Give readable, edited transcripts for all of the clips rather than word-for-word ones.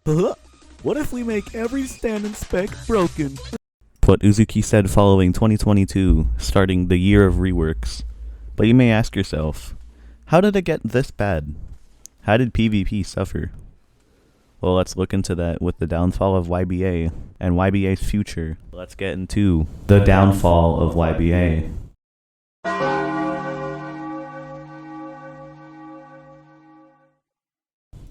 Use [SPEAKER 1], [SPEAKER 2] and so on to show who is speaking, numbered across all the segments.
[SPEAKER 1] What if we make every stand in spec broken? What UzuKee's said following 2022, starting the year of reworks. But you may ask yourself, how did it get this bad? How did PvP suffer? Well, let's look into that with the downfall of YBA and YBA's future. Let's get into the downfall of YBA.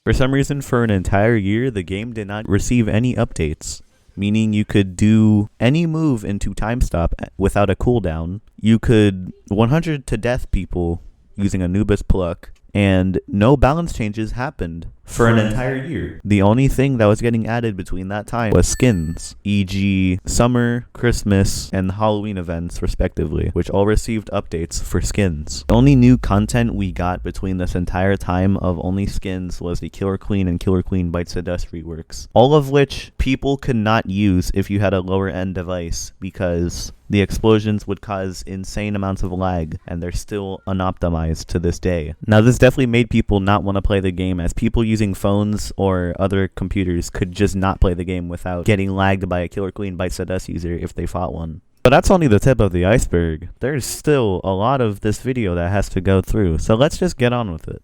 [SPEAKER 1] For some reason, for an entire year, the game did not receive any updates, meaning you could do any move into time stop without a cooldown. You could 100 to death people using Anubis pluck, and no balance changes happened for an entire year. The only thing that was getting added between that time was skins, e.g. summer, Christmas, and Halloween events respectively, which all received updates for skins. The only new content we got between this entire time of only skins was the Killer Queen and Killer Queen Bites the Dust reworks, all of which people could not use if you had a lower end device because the explosions would cause insane amounts of lag, and they're still unoptimized to this day. Now, this definitely made people not want to play the game, as people using phones or other computers could just not play the game without getting lagged by a Killer Queen Bites the Dust user if they fought one. But that's only the tip of the iceberg. There's still a lot of this video that has to go through, so let's just get on with it.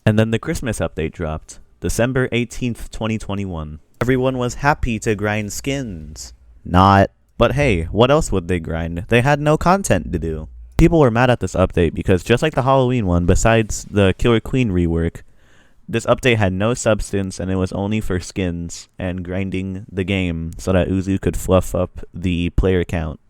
[SPEAKER 1] And then the Christmas update dropped. December 18th, 2021. Everyone was happy to grind skins. Not. But hey, what else would they grind? They had no content to do. People were mad at this update because just like the Halloween one, besides the Killer Queen rework, this update had no substance and it was only for skins and grinding the game so that Uzu could fluff up the player count.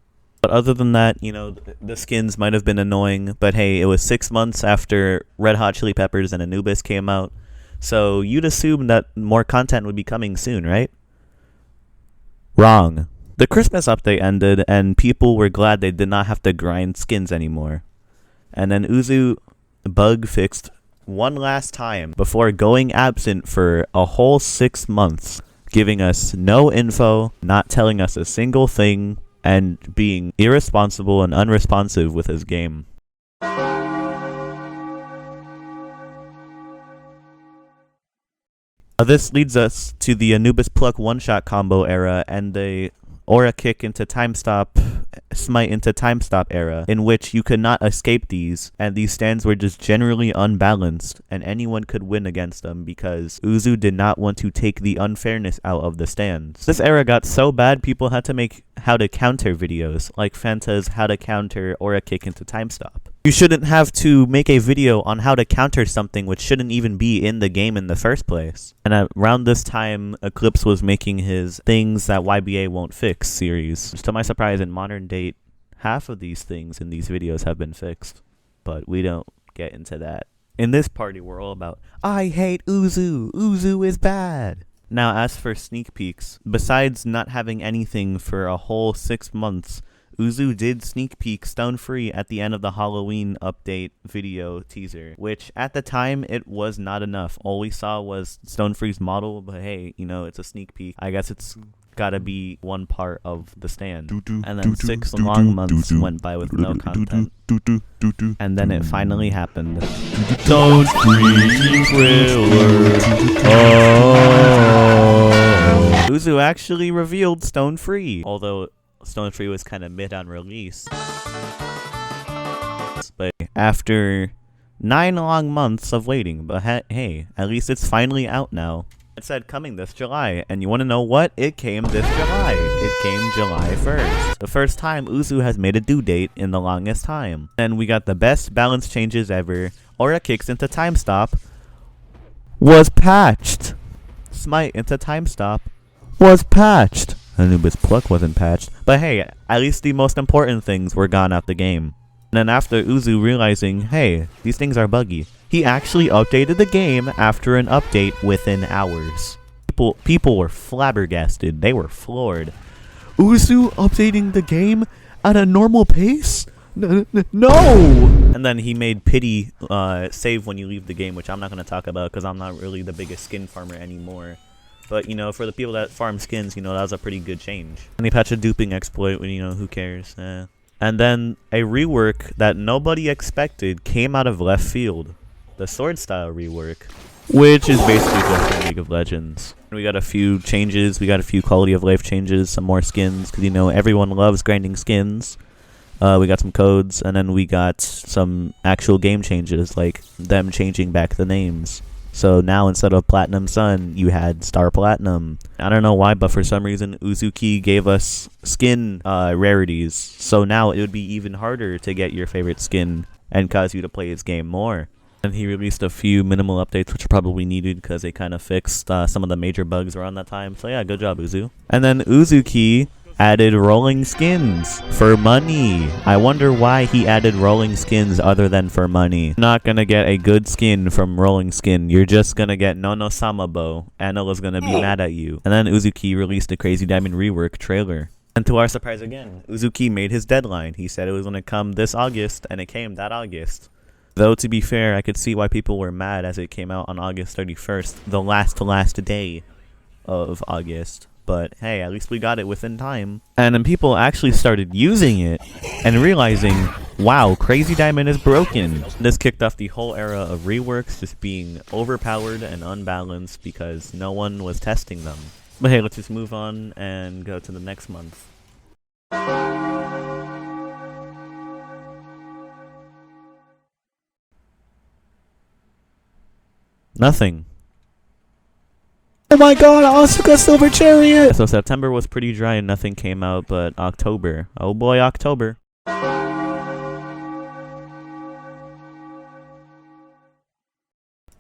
[SPEAKER 1] But other than that, you know, the skins might have been annoying, but hey, it was 6 months after Red Hot Chili Peppers and Anubis came out. So you'd assume that more content would be coming soon, right? Wrong. The Christmas update ended and people were glad they did not have to grind skins anymore. And then Uzu bug fixed one last time before going absent for a whole 6 months, giving us no info, not telling us a single thing, and being irresponsible and unresponsive with his game. This leads us to the Anubis pluck one-shot combo era and the aura kick into time stop, smite into time stop era, in which you could not escape these, and these stands were just generally unbalanced, and anyone could win against them because Uzu did not want to take the unfairness out of the stands. This era got so bad people had to make how to counter videos, like Fanta's how to counter aura kick into time stop. You shouldn't have to make a video on how to counter something which shouldn't even be in the game in the first place. And around this time, Eclipse was making his Things That YBA Won't Fix series. To my surprise, in modern date, half of these things in these videos have been fixed. But we don't get into that. In this party, we're all about, I hate Uzu! Uzu is bad! Now, as for sneak peeks, besides not having anything for a whole 6 months, Uzu did sneak peek Stone Free at the end of the Halloween update video teaser, which at the time it was not enough. All we saw was Stone Free's model, but hey, you know, it's a sneak peek. I guess it's gotta be one part of the stand. And then 6 long months went by with no content. And then it finally happened. Stone Free Thriller. Oh. Uzu actually revealed Stone Free, although Stone Free was kind of mid on release. But after 9 long months of waiting, but hey, at least it's finally out now. It said coming this July, and you want to know what? It came this July. It came July 1st. The first time Uzu has made a due date in the longest time. And we got the best balance changes ever. Aura kicks into time stop was patched. Smite into time stop was patched. Anubis pluck wasn't patched, but hey, at least the most important things were gone out the game. And then after Uzu realizing, hey, these things are buggy, he actually updated the game after an update within hours. People were flabbergasted, they were floored. Uzu updating the game at a normal pace? No! And then he made pity save when you leave the game, which I'm not going to talk about because I'm not really the biggest skin farmer anymore. But, you know, for the people that farm skins, you know, that was a pretty good change. And he patched a duping exploit when, you know, who cares? And then a rework that nobody expected came out of left field. The sword style rework, which is basically just in League of Legends. We got a few changes, we got a few quality of life changes, some more skins, because you know everyone loves grinding skins. We got some codes, and then we got some actual game changes, like them changing back the names. So now instead of Platinum Sun, you had Star Platinum. I don't know why, but for some reason UzuKee's gave us skin rarities. So now it would be even harder to get your favorite skin and cause you to play his game more. And he released a few minimal updates, which are probably needed because they kind of fixed some of the major bugs around that time. So yeah, good job, Uzu. And then UzuKee's added rolling skins for money. I wonder why he added rolling skins other than for money. You're not gonna get a good skin from rolling skin. You're just gonna get Nono Samabo. Anela's gonna be mad at you. And then UzuKee's released a Crazy Diamond rework trailer. And to our surprise again, UzuKee's made his deadline. He said it was gonna come this August, and it came that August. Though to be fair, I could see why people were mad as it came out on August 31st, the last day of August. But hey, at least we got it within time. And then people actually started using it and realizing, wow, Crazy Diamond is broken. This kicked off the whole era of reworks just being overpowered and unbalanced because no one was testing them. But hey, let's just move on and go to the next month. Nothing. Oh my god, Asuka Silver Chariot! So September was pretty dry and nothing came out, but October. Oh boy, October.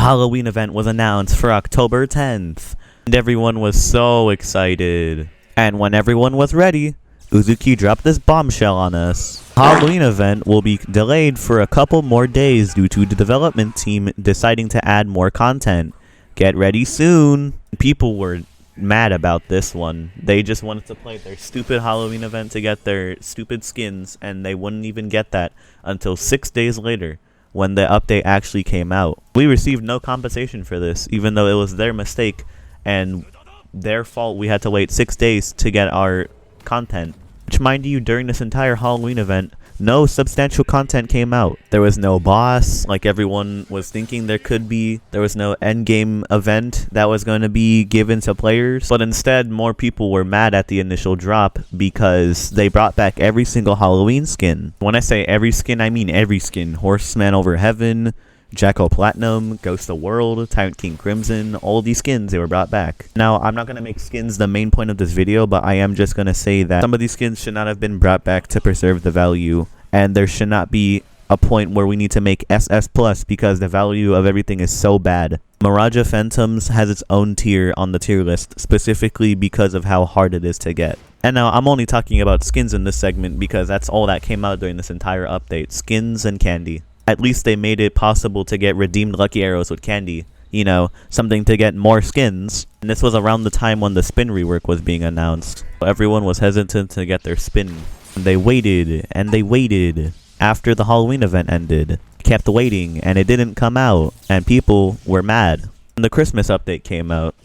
[SPEAKER 1] Halloween event was announced for October 10th. And everyone was so excited. And when everyone was ready, UzuKee's dropped this bombshell on us. Halloween event will be delayed for a couple more days due to the development team deciding to add more content. Get ready soon. People were mad about this one. They just wanted to play their stupid Halloween event to get their stupid skins, and they wouldn't even get that until 6 days later when the update actually came out. We received no compensation for this, even though it was their mistake and their fault we had to wait 6 days to get our content. Which, mind you, during this entire Halloween event, no substantial content came out. There was no boss, like everyone was thinking there could be. There was no endgame event that was going to be given to players. But instead, more people were mad at the initial drop because they brought back every single Halloween skin. When I say every skin, I mean every skin. Horseman Over Heaven, Jacko Platinum, Ghost of World, Tyrant King Crimson, all these skins, they were brought back. Now, I'm not going to make skins the main point of this video, but I am just going to say that some of these skins should not have been brought back to preserve the value, and there should not be a point where we need to make SS Plus because the value of everything is so bad. Miraja Phantoms has its own tier on the tier list, specifically because of how hard it is to get. And now, I'm only talking about skins in this segment because that's all that came out during this entire update. Skins and candy. At least they made it possible to get redeemed lucky arrows with candy. You know, something to get more skins. And this was around the time when the spin rework was being announced. Everyone was hesitant to get their spin. And they waited, and they waited. After the Halloween event ended. Kept waiting, and it didn't come out. And people were mad. And the Christmas update came out,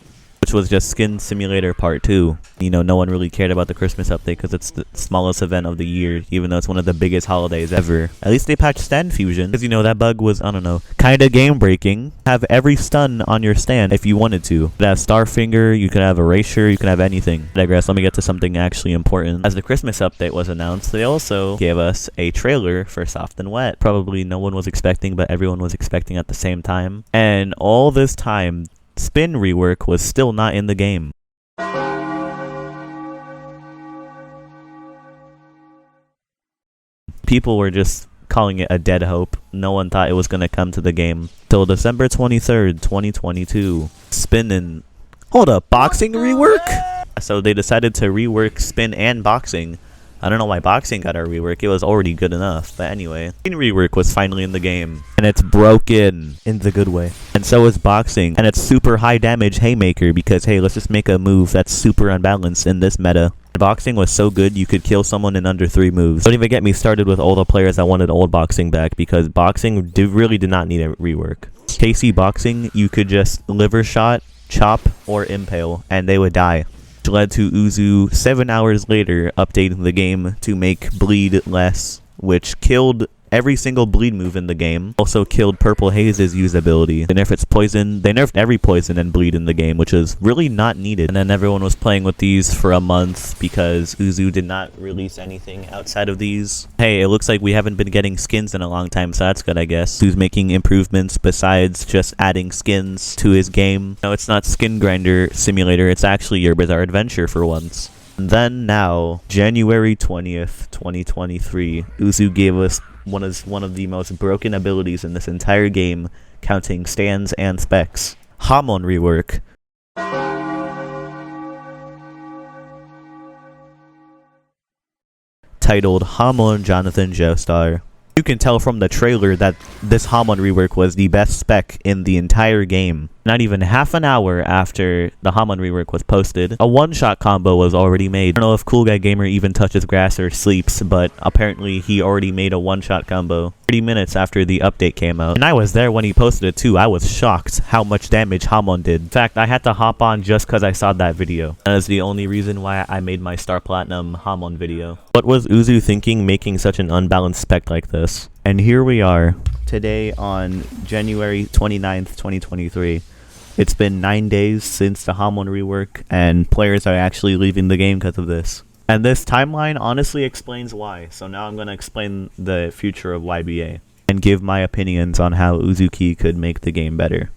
[SPEAKER 1] which was just Skin Simulator Part 2. You know, no one really cared about the Christmas update because it's the smallest event of the year, even though it's one of the biggest holidays ever. At least they patched stand fusion, because, you know, that bug was, I don't know, kind of game-breaking. Have every stun on your stand if you wanted to. You could have Starfinger, you could have Erasure, you could have anything. I digress, let me get to something actually important. As the Christmas update was announced, they also gave us a trailer for Soft and Wet. Probably no one was expecting, but everyone was expecting at the same time. And all this time, Spin rework was still not in the game. People were just calling it a dead hope. No one thought it was going to come to the game. Till December 23rd, 2022. Spin. Hold up, boxing rework? So they decided to rework spin and boxing. I don't know why boxing got a rework. It was already good enough. But anyway, spin rework was finally in the game. And it's broken in the good way. And so is boxing. And it's super high damage haymaker because, hey, let's just make a move that's super unbalanced in this meta. Boxing was so good you could kill someone in under 3 moves. Don't even get me started with all the players that wanted old boxing back because boxing really did not need a rework. KC boxing, you could just liver shot, chop, or impale, and they would die. which led to Uzu 7 hours later updating the game to make bleed less, which killed every single bleed move in the game. Also killed Purple Haze's usability. They nerfed its poison. They nerfed every poison and bleed in the game, which is really not needed. And then everyone was playing with these for a month because Uzu did not release anything outside of these. Hey, it looks like we haven't been getting skins in a long time, so that's good, I guess. Uzu's making improvements besides just adding skins to his game. No, it's not Skin Grinder Simulator. It's actually Your Bizarre Adventure for once. And then now, January 20th, 2023, Uzu gave us one of the most broken abilities in this entire game, counting stands and specs. Hamon rework. Titled Hamon Jonathan Joestar. You can tell from the trailer that this Hamon rework was the best spec in the entire game. Not even half an hour after the Hamon rework was posted, a one-shot combo was already made. I don't know if Cool Guy Gamer even touches grass or sleeps, but apparently he already made a one-shot combo 30 minutes after the update came out. And I was there when he posted it too. I was shocked how much damage Hamon did. In fact, I had to hop on just because I saw that video. That is the only reason why I made my Star Platinum Hamon video. What was Uzu thinking making such an unbalanced spec like this? And here we are, today on January 29th, 2023. It's been 9 days since the Hamon rework, and players are actually leaving the game because of this. And this timeline honestly explains why, so now I'm going to explain the future of YBA, and give my opinions on how UzuKee's could make the game better.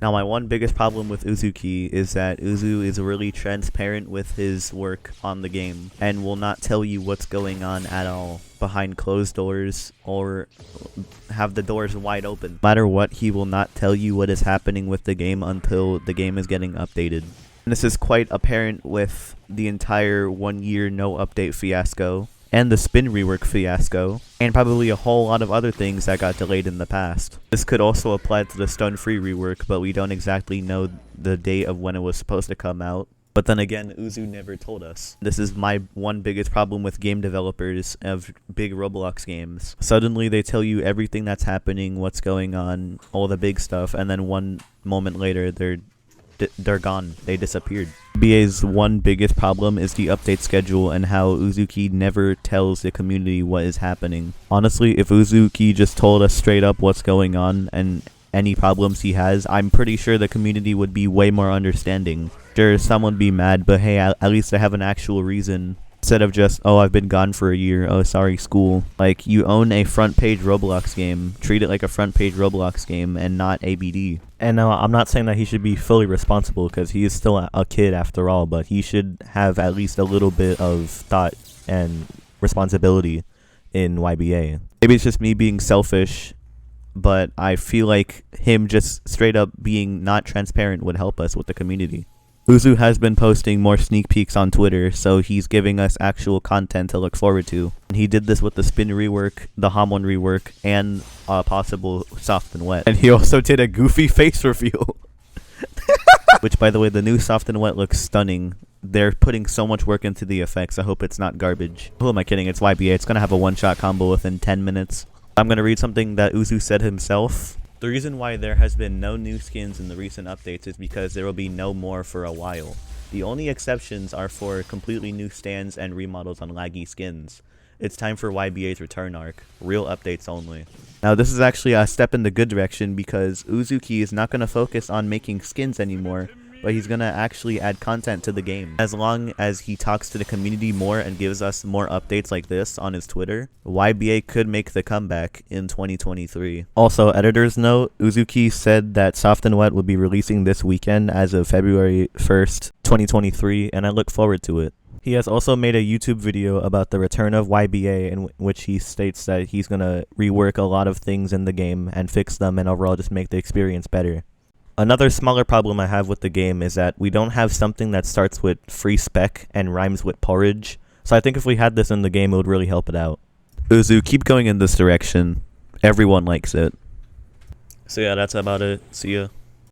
[SPEAKER 1] Now, my one biggest problem with UzuKee's is that Uzu is really transparent with his work on the game and will not tell you what's going on at all behind closed doors or have the doors wide open. No matter what, he will not tell you what is happening with the game until the game is getting updated. And this is quite apparent with the entire 1 year no update fiasco, and the spin rework fiasco, and probably a whole lot of other things that got delayed in the past. This could also apply to the stun-free rework, but we don't exactly know the date of when it was supposed to come out. But then again, Uzu never told us. This is my one biggest problem with game developers of big Roblox games. Suddenly they tell you everything that's happening, what's going on, all the big stuff, and then one moment later they're gone. They disappeared. YBA's one biggest problem is the update schedule and how UzuKee's never tells the community what is happening. Honestly, if UzuKee's just told us straight up what's going on and any problems he has, I'm pretty sure the community would be way more understanding. Sure, someone would be mad, but hey, at least I have an actual reason. Instead of just, oh, I've been gone for a year, oh, sorry, school. Like, you own a front-page Roblox game. Treat it like a front-page Roblox game and not ABD. And no, I'm not saying that he should be fully responsible because he is still a kid after all, but he should have at least a little bit of thought and responsibility in YBA. Maybe it's just me being selfish, but I feel like him just straight up being not transparent would help us with the community. Uzu has been posting more sneak peeks on Twitter, so he's giving us actual content to look forward to. And he did this with the spin rework, the Hamon rework, and possible soft and wet. And he also did a goofy face reveal. Which, by the way, the new soft and wet looks stunning. They're putting so much work into the effects. I hope it's not garbage. Who am I kidding? It's YBA. It's going to have a one-shot combo within 10 minutes. I'm going to read something that Uzu said himself. The reason why there has been no new skins in the recent updates is because there will be no more for a while. The only exceptions are for completely new stands and remodels on laggy skins. It's time for YBA's return arc. Real updates only. Now this is actually a step in the good direction because UzuKee's is not going to focus on making skins anymore, but he's going to actually add content to the game. As long as he talks to the community more and gives us more updates like this on his Twitter, YBA could make the comeback in 2023. Also, editor's note, UzuKee's said that Soft and Wet will be releasing this weekend as of February 1st, 2023, and I look forward to it. He has also made a YouTube video about the return of YBA in which he states that he's going to rework a lot of things in the game and fix them and overall just make the experience better. Another smaller problem I have with the game is that we don't have something that starts with free spec and rhymes with porridge. So I think if we had this in the game, it would really help it out. Uzu, keep going in this direction. Everyone likes it. So yeah, that's about it. See ya.